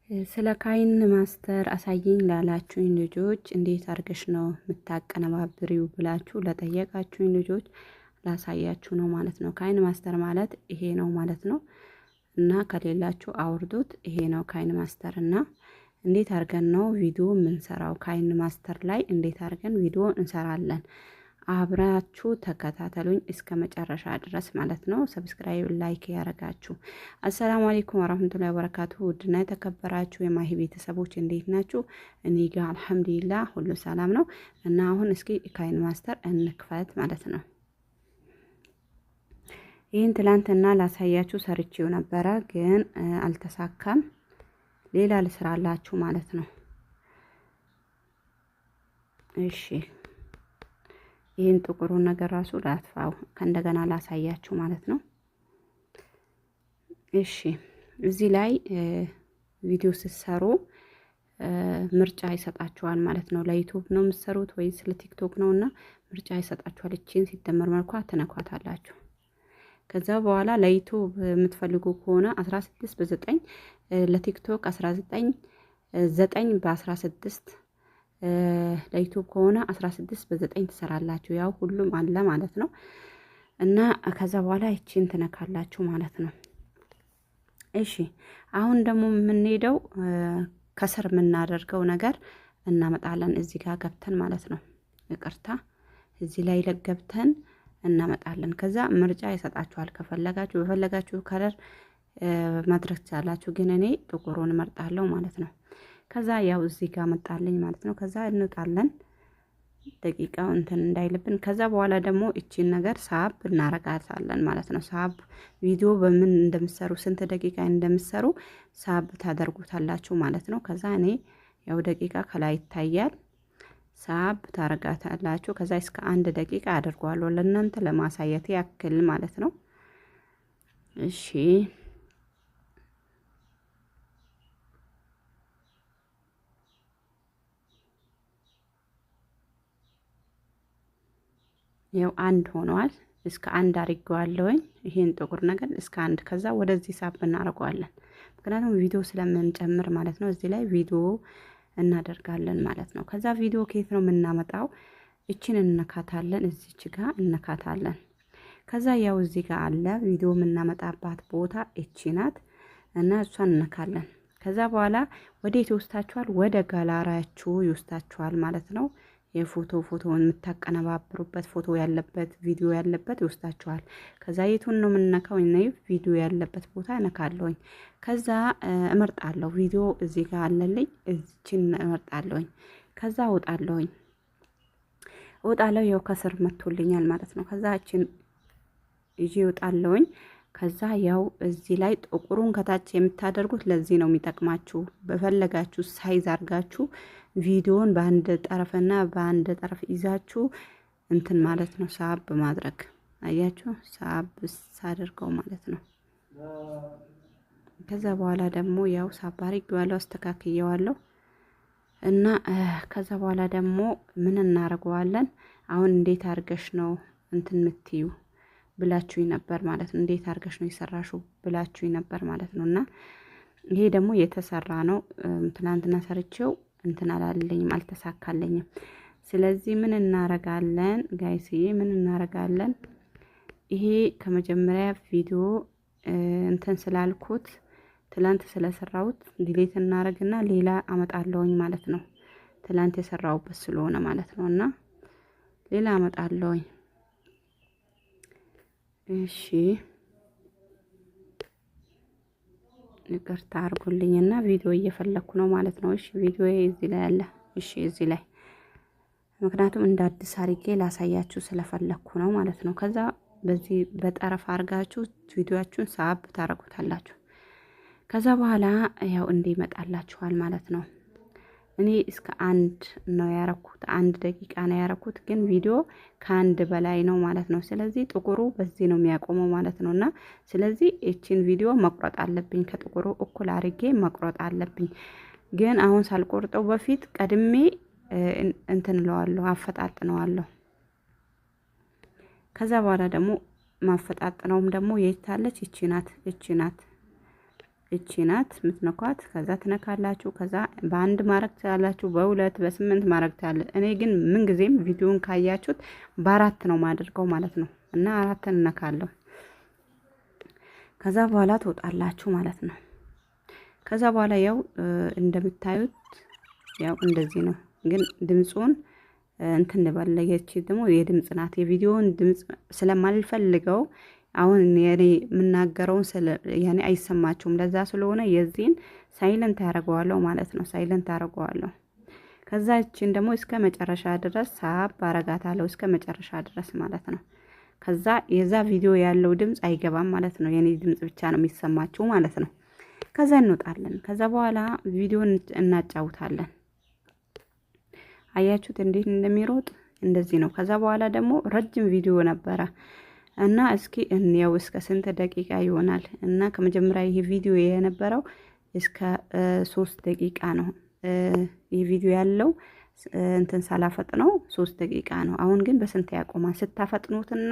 ስለ ካይን ማስተር አሳየኝ ላላችሁኝ ልጆች እንዴት አድርገሽ ነው የምታቀነባብሪው ብላችሁ ለጠየቃችሁኝ ልጆች ላሳያችሁ ነው ማለት ነው። ካይን ማስተር ማለት ይሄ ነው ማለት ነው። እና ከሌላችሁ አውርዱት። ይሄ ነው ካይን ማስተር እና እንዴት አድርገን ነው ቪዲዮ የምንሰራው? ካይን ማስተር ላይ እንዴት አድርገን ቪዲዮ እንሰራለን? አብራችሁ ተከታተሉኝ እስከ መጨረሻ ድረስ ማለት ነው። ሰብስክራይብ ላይክ ያረጋችሁ። አሰላሙ አለይኩም ወራህመቱላሂ ወበረካቱ። ውድና የተከበራችሁ የማሂ ቤተሰቦች እንዴት ናችሁ? እኔ ጋር አልሐምዱሊላህ ሁሉ ሰላም ነው። እና አሁን እስኪ ካይን ማስተር እንክፈት ማለት ነው። ይህን ትላንትና ላሳያችሁ ሰርቼው ነበረ ግን አልተሳካም። ሌላ ልስራላችሁ ማለት ነው። እሺ ይህን ጥቁሩን ነገር ራሱ ላጥፋው ከእንደገና ላሳያችሁ ማለት ነው። እሺ እዚህ ላይ ቪዲዮ ስትሰሩ ምርጫ ይሰጣችኋል ማለት ነው። ለዩቲዩብ ነው የምትሰሩት ወይስ ለቲክቶክ ነውና ምርጫ ይሰጣችኋል። እቺን ሲደመር መልኳ ትነኳታላችሁ። ከዛ በኋላ ለዩቲዩብ የምትፈልጉ ከሆነ 16 በ9 ለቲክቶክ 19 9 በ16 ለዩቲዩብ ከሆነ 16 በ9 ትሰራላችሁ። ያው ሁሉም አለ ማለት ነው። እና ከዛ በኋላ እቺን ትነካላችሁ ማለት ነው። እሺ አሁን ደግሞ የምንሄደው ከስር የምናደርገው ነገር እናመጣለን። እዚህ ጋር ገብተን ማለት ነው። ይቅርታ እዚህ ላይ ገብተን እናመጣለን። ከዛ ምርጫ ይሰጣችኋል። ከፈለጋችሁ በፈለጋችሁ ከለር ማድረግ ትችላላችሁ። ግን እኔ ጥቁሩን እመርጣለሁ ማለት ነው። ከዛ ያው እዚህ ጋር መጣልኝ ማለት ነው። ከዛ እንውጣለን ደቂቃው እንትን እንዳይልብን። ከዛ በኋላ ደግሞ እቺን ነገር ሳብ እናረጋታለን ማለት ነው። ሳብ ቪዲዮ በምን እንደምሰሩ ስንት ደቂቃ እንደምሰሩ ሳብ ታደርጉታላችሁ ማለት ነው። ከዛ እኔ ያው ደቂቃ ከላይ ይታያል። ሳብ ታረጋታላችሁ። ከዛ እስከ 1 ደቂቃ አድርጓለሁ ለእናንተ ለማሳየት ያክል ማለት ነው። እሺ ያው 1 ሆኗል። እስከ 1 አድርጌዋለሁኝ። ይሄን ጥቁር ነገር እስከ 1 ከዛ ወደዚህ ሳብ እናደርገዋለን። ምክንያቱም ቪዲዮ ስለምንጨምር ማለት ነው። እዚህ ላይ ቪዲዮ እናደርጋለን ማለት ነው። ከዛ ቪዲዮ ከየት ነው የምናመጣው? እቺን እንነካታለን። እዚች ጋር እንነካታለን። ከዛ ያው እዚህ ጋር አለ ቪዲዮ የምናመጣባት ቦታ እቺ ናት እና እሷን እንነካለን። ከዛ በኋላ ወዴት ይወስዳችኋል? ወደ ጋላሪያችሁ ይወስዳችኋል ማለት ነው። ፎቶውን የምታቀነባብሩበት ፎቶ ያለበት ቪዲዮ ያለበት ይወስዳችኋል። ከዛ የቱን ነው የምንነካው? እኔ ቪዲዮ ያለበት ቦታ እነካለሁኝ። ከዛ እመርጣለሁ። ቪዲዮ እዚህ ጋር አለልኝ። እዚችን እመርጣለሁኝ። ከዛ እወጣለሁኝ። ያው ከስር መጥቶልኛል ማለት ነው። ከዛ እቺን ይዤ እወጣለሁኝ። ከዛ ያው እዚህ ላይ ጥቁሩን ከታች የምታደርጉት ለዚህ ነው የሚጠቅማችሁ። በፈለጋችሁ ሳይዝ አድርጋችሁ ቪዲዮን በአንድ ጠረፍና በአንድ ጠረፍ ይዛችሁ እንትን ማለት ነው። ሳብ ማድረግ አያችሁ፣ ሳብ ሳደርገው ማለት ነው። ከዛ በኋላ ደግሞ ያው ሳብ አድርጌዋለሁ፣ አስተካክየዋለሁ እና ከዛ በኋላ ደግሞ ምን እናደርገዋለን? አሁን እንዴት አድርገሽ ነው እንትን የምትዩ ብላችሁኝ ነበር ማለት ነው። እንዴት አድርገሽ ነው የሰራሹ ብላችሁኝ ነበር ማለት ነው። እና ይሄ ደግሞ የተሰራ ነው። ትናንትና ሰርቼው እንትን አላለኝም፣ አልተሳካለኝም። ስለዚህ ምን እናረጋለን ጋይስዬ? ምን እናረጋለን? ይሄ ከመጀመሪያ ቪዲዮ እንትን ስላልኩት ትላንት ስለሰራሁት ዲሌት እናረግና ሌላ አመጣለሁኝ ማለት ነው። ትላንት የሰራሁበት ስለሆነ ማለት ነው። እና ሌላ አመጣለሁኝ። እሺ ይቅርታ አድርጉልኝና ቪዲዮ እየፈለኩ ነው ማለት ነው። እሺ ቪዲዮ እዚህ ላይ አለ። እሺ እዚህ ላይ ምክንያቱም እንደ አዲስ አድርጌ ላሳያችሁ ስለፈለኩ ነው ማለት ነው። ከዛ በዚህ በጠረፍ አድርጋችሁ ቪዲዮአችሁን ሳብ ታረጉታላችሁ። ከዛ በኋላ ያው እንዲመጣላችኋል ማለት ነው። እኔ እስከ 1 ነው ያረኩት፣ 1 ደቂቃ ነው ያረኩት። ግን ቪዲዮ ከ1 በላይ ነው ማለት ነው። ስለዚህ ጥቁሩ በዚህ ነው የሚያቆመው ማለት ነውና ስለዚህ እቺን ቪዲዮ መቁረጥ አለብኝ። ከጥቁሩ እኩል አድርጌ መቁረጥ አለብኝ። ግን አሁን ሳልቆርጠው በፊት ቀድሜ እንትን እለዋለሁ፣ አፈጣጥነዋለሁ። ከዛ በኋላ ደግሞ ማፈጣጥነውም ደግሞ የታለች እቺ ናት። እቺ ናት የምትነኳት። ከዛ ትነካላችሁ። ከዛ በአንድ ማድረግ ትችላላችሁ፣ በሁለት በስምንት ማድረግ ትችላላችሁ። እኔ ግን ምን ጊዜም ቪዲዮን ካያችሁት በአራት ነው ማድርገው ማለት ነው። እና አራትን እነካለሁ። ከዛ በኋላ ትወጣላችሁ ማለት ነው። ከዛ በኋላ ያው እንደምታዩት ያው እንደዚህ ነው። ግን ድምጹን እንትን ልበለየች ደግሞ የድምጽ ናት። የቪዲዮውን ድምጽ ስለማልፈልገው አሁን የኔ የምናገረውን ያኔ አይሰማችሁም። ለዛ ስለሆነ የዚህን ሳይለንት ያደርገዋለሁ ማለት ነው። ሳይለንት ያደርገዋለሁ። ከዛ እቺን ደግሞ እስከ መጨረሻ ድረስ ሳብ አረጋታለሁ፣ እስከ መጨረሻ ድረስ ማለት ነው። ከዛ የዛ ቪዲዮ ያለው ድምጽ አይገባም ማለት ነው። የኔ ድምጽ ብቻ ነው የሚሰማችሁ ማለት ነው። ከዛ እንወጣለን። ከዛ በኋላ ቪዲዮን እናጫውታለን። አያችሁት እንዴት እንደሚሮጥ? እንደዚህ ነው። ከዛ በኋላ ደግሞ ረጅም ቪዲዮ ነበረ እና እስኪ እንየው እስከ ስንት ደቂቃ ይሆናል። እና ከመጀመሪያ ይሄ ቪዲዮ የነበረው እስከ 3 ደቂቃ ነው። ይሄ ቪዲዮ ያለው እንትን ሳላፈጥነው 3 ደቂቃ ነው። አሁን ግን በስንት ያቆማል? ስታፈጥኑትና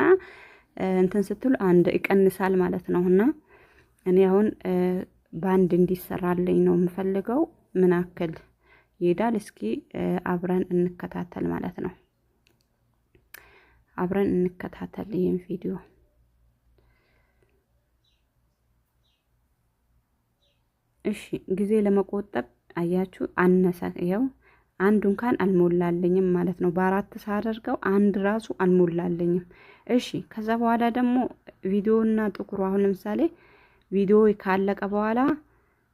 እንትን ስትሉ አንድ ይቀንሳል ማለት ነው። እና እኔ አሁን ባንድ እንዲሰራልኝ ነው የምፈልገው። ምን አክል ይሄዳል? እስኪ አብረን እንከታተል ማለት ነው። አብረን እንከታተል ይሄን ቪዲዮ። እሺ ጊዜ ለመቆጠብ አያችሁ አነሳ። ይኸው አንዱ እንኳን አልሞላልኝም ማለት ነው። በአራት ሳደርገው አንድ ራሱ አልሞላልኝም። እሺ ከዛ በኋላ ደግሞ ቪዲዮና ጥቁሩ አሁን ለምሳሌ ቪዲዮ ካለቀ በኋላ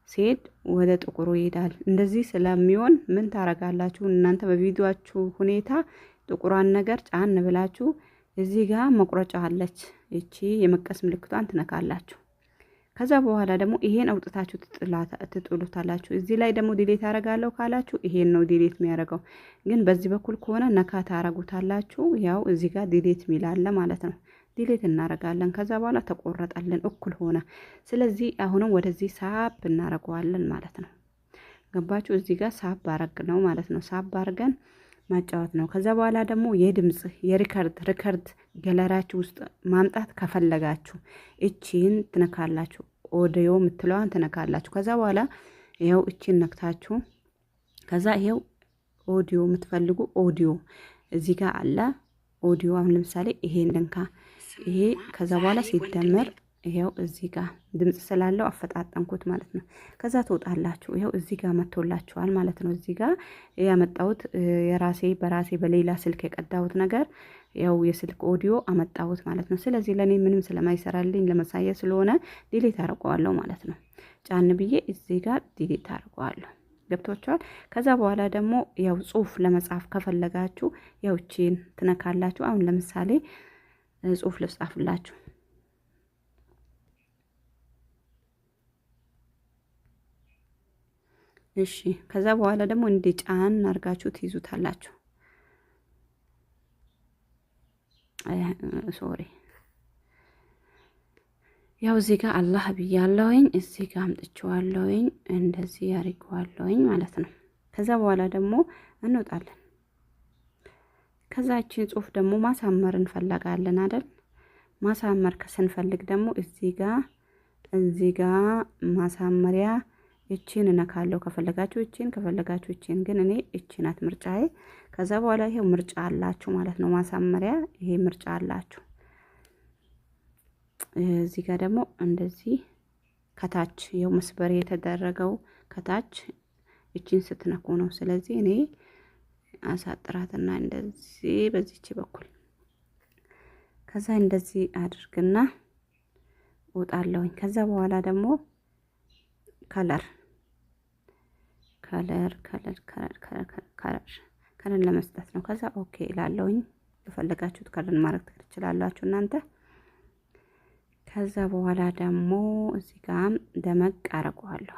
ሲሄድ ወደ ጥቁሩ ይሄዳል። እንደዚህ ስለሚሆን ምን ታረጋላችሁ እናንተ? በቪዲዮአችሁ ሁኔታ ጥቁሯን ነገር ጫን ብላችሁ እዚህ ጋር መቁረጫ አለች፣ እቺ የመቀስ ምልክቷን ትነካላችሁ። ከዛ በኋላ ደግሞ ይሄን አውጥታችሁ ትጥሉታላችሁ። እዚህ ላይ ደግሞ ዲሌት ያደርጋለሁ ካላችሁ ይሄን ነው ዲሌት የሚያደርገው። ግን በዚህ በኩል ከሆነ ነካ ታረጉታላችሁ። ያው እዚህ ጋር ዲሌት ሚላለ ማለት ነው። ዲሌት እናረጋለን። ከዛ በኋላ ተቆረጠልን፣ እኩል ሆነ። ስለዚህ አሁንም ወደዚህ ሳብ እናረገዋለን ማለት ነው። ገባችሁ? እዚህ ጋር ሳብ አረግ ነው ማለት ነው። ሳብ አርገን ማጫወት ነው። ከዛ በኋላ ደግሞ የድምጽ ሪከርድ ገለራችሁ ውስጥ ማምጣት ከፈለጋችሁ እቺን ትነካላችሁ። ኦዲዮ የምትለዋን ትነካላችሁ። ከዛ በኋላ ይሄው እቺን ነክታችሁ ከዛ ይሄው ኦዲዮ የምትፈልጉ ኦዲዮ እዚህ ጋር አለ። ኦዲዮ አሁን ለምሳሌ ይሄን ልንካ። ይሄ ከዛ በኋላ ሲደመር ይሄው እዚህ ጋር ድምጽ ስላለው አፈጣጠንኩት ማለት ነው። ከዛ ትወጣላችሁ። ይሄው እዚህ ጋር መጥቶላችኋል ማለት ነው። እዚህ ጋር ያመጣሁት በራሴ በሌላ ስልክ የቀዳሁት ነገር ያው የስልክ ኦዲዮ አመጣሁት ማለት ነው። ስለዚህ ለኔ ምንም ስለማይሰራልኝ ለማሳየት ስለሆነ ዲሌት አደርገዋለሁ ማለት ነው። ጫን ብዬ እዚህ ጋር ዲሌት አደርገዋለሁ። ገብቷችኋል? ከዛ በኋላ ደግሞ ያው ጽሁፍ ለመጻፍ ከፈለጋችሁ ያው እቺን ትነካላችሁ። አሁን ለምሳሌ ጽሁፍ ልጻፍላችሁ። እሺ ከዛ በኋላ ደግሞ እንደ ጫን አርጋችሁ ትይዙታላችሁ። ሶሪ ያው እዚህ ጋር አላህ ብያለሁኝ፣ እዚህ ጋር አምጥቼዋለሁኝ፣ እንደዚህ ያርገዋለሁኝ ማለት ነው። ከዛ በኋላ ደግሞ እንወጣለን። ከዛችን ጽሁፍ ደግሞ ማሳመር እንፈልጋለን አይደል? ማሳመር ከስንፈልግ ደግሞ እዚህ ጋር ማሳመሪያ እቺን እነካለሁ። ከፈለጋችሁ እቺን፣ ከፈለጋችሁ እቺን። ግን እኔ እቺ ናት ምርጫዬ። ከዛ በኋላ ይሄው ምርጫ አላችሁ ማለት ነው። ማሳመሪያ ይሄ ምርጫ አላችሁ። እዚህ ጋር ደግሞ እንደዚህ ከታች ይሄው መስበር የተደረገው ከታች እቺን ስትነኩ ነው። ስለዚህ እኔ አሳጥራትና እንደዚህ በዚህች በኩል ከዛ እንደዚህ አድርግና ወጣለሁኝ። ከዛ በኋላ ደግሞ ከለር ለመስጠት ነው። ከዛ ኦኬ እላለሁኝ። የፈለጋችሁት ከለር ማድረግ ትችላላችሁ እናንተ። ከዛ በኋላ ደግሞ እዚህ ጋር ደመቅ አረጋለሁ።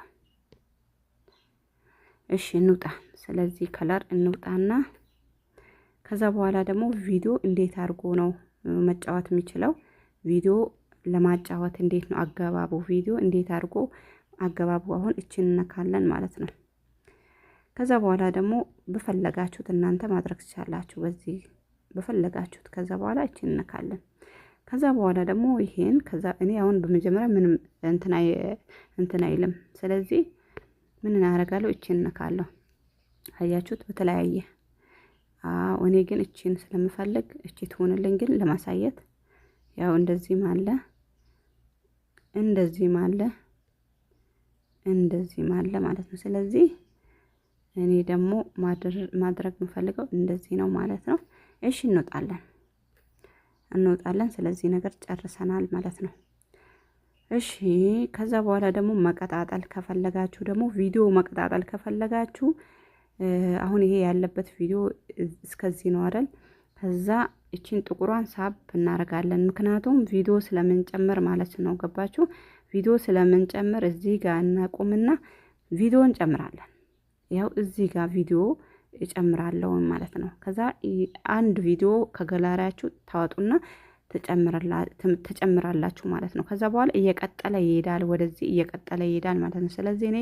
እሺ እንውጣ። ስለዚህ ከለር እንውጣና ከዛ በኋላ ደግሞ ቪዲዮ እንዴት አድርጎ ነው መጫወት የሚችለው? ቪዲዮ ለማጫወት እንዴት ነው አገባቡ? ቪዲዮ እንዴት አድርጎ አገባቡ? አሁን እቺን እንነካለን ማለት ነው። ከዛ በኋላ ደግሞ በፈለጋችሁት እናንተ ማድረግ ትችላላችሁ፣ በዚህ በፈለጋችሁት። ከዛ በኋላ እቺን እንነካለን። ከዛ በኋላ ደግሞ ይሄን ከዛ እኔ አሁን በመጀመሪያ ምንም እንትን አይልም። ስለዚህ ምን እናደርጋለሁ? እቺን ነካለሁ። አያችሁት? በተለያየ እኔ ግን እቺን ስለምፈልግ እቺ ትሆንልኝ። ግን ለማሳየት ያው እንደዚህም አለ እንደዚህም አለ ማለት ነው። ስለዚህ እኔ ደግሞ ማድረግ የምፈልገው እንደዚህ ነው ማለት ነው። እሺ እንወጣለን። ስለዚህ ነገር ጨርሰናል ማለት ነው። እሺ ከዛ በኋላ ደግሞ መቀጣጠል ከፈለጋችሁ ደግሞ ቪዲዮ መቀጣጠል ከፈለጋችሁ አሁን ይሄ ያለበት ቪዲዮ እስከዚህ ነው አይደል? ከዛ እቺን ጥቁሯን ሳብ እናደርጋለን። ምክንያቱም ቪዲዮ ስለምንጨምር ማለት ነው። ገባችሁ? ቪዲዮ ስለምንጨምር እዚህ ጋር እናቁምና ቪዲዮ እንጨምራለን። ያው እዚህ ጋር ቪዲዮ እጨምራለሁ ማለት ነው። ከዛ አንድ ቪዲዮ ከገላሪያችሁ ታወጡና ተጨምራላችሁ ማለት ነው። ከዛ በኋላ እየቀጠለ ይሄዳል፣ ወደዚህ እየቀጠለ ይሄዳል ማለት ነው። ስለዚህ እኔ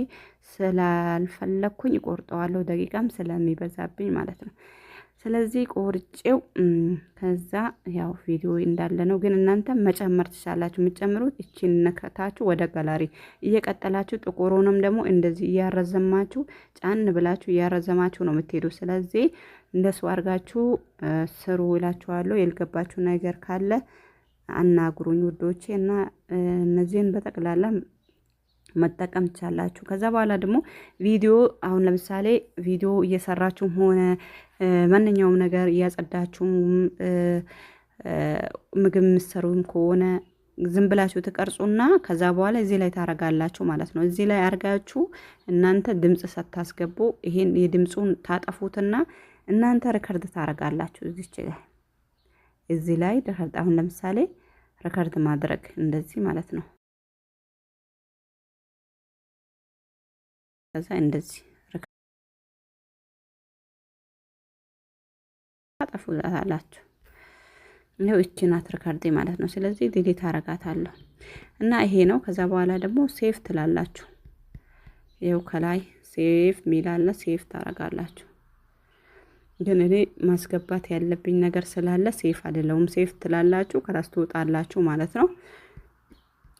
ስላልፈለኩኝ እቆርጠዋለሁ፣ ደቂቃም ስለሚበዛብኝ ማለት ነው። ስለዚህ ቆርጬው ከዛ ያው ቪዲዮ እንዳለ ነው። ግን እናንተ መጨመር ትችላላችሁ። የምትጨምሩት እቺን ነከታችሁ ወደ ጋላሪ እየቀጠላችሁ ጥቁሩንም ደግሞ እንደዚህ እያረዘማችሁ ጫን ብላችሁ እያረዘማችሁ ነው የምትሄዱ። ስለዚህ እንደሱ አድርጋችሁ ስሩ እላችኋለሁ። ያልገባችሁ ነገር ካለ አናግሩኝ ውዶቼ። እና እነዚህን በጠቅላላ መጠቀም ትችላላችሁ። ከዛ በኋላ ደግሞ ቪዲዮ አሁን ለምሳሌ ቪዲዮ እየሰራችሁም ሆነ ማንኛውም ነገር እያጸዳችሁም ምግብ የምትሰሩም ከሆነ ዝም ብላችሁ ትቀርጹና ከዛ በኋላ እዚህ ላይ ታረጋላችሁ ማለት ነው። እዚህ ላይ አርጋችሁ እናንተ ድምጽ ሳታስገቡ ይሄን የድምጹን ታጠፉትና እናንተ ሪከርድ ታረጋላችሁ። እዚህ ላይ አሁን ለምሳሌ ሪከርድ ማድረግ እንደዚህ ማለት ነው። ከዛ እንደዚህ ታጠፉላታላችሁ። ነው እቺ ናት ሪከርድ ማለት ነው። ስለዚህ ዲሊት አረጋታለሁ እና ይሄ ነው። ከዛ በኋላ ደግሞ ሴፍ ትላላችሁ። ይኸው ከላይ ሴፍ ሚላለ ሴፍ ታረጋላችሁ። ግን እኔ ማስገባት ያለብኝ ነገር ስላለ ሴፍ አይደለም። ሴፍ ትላላችሁ ከራስ ትወጣላችሁ ማለት ነው።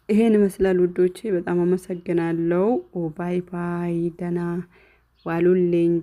ይሄን ይመስላል ውዶቼ። በጣም አመሰግናለሁ። ባይ ባይ። ደህና ዋሉልኝ።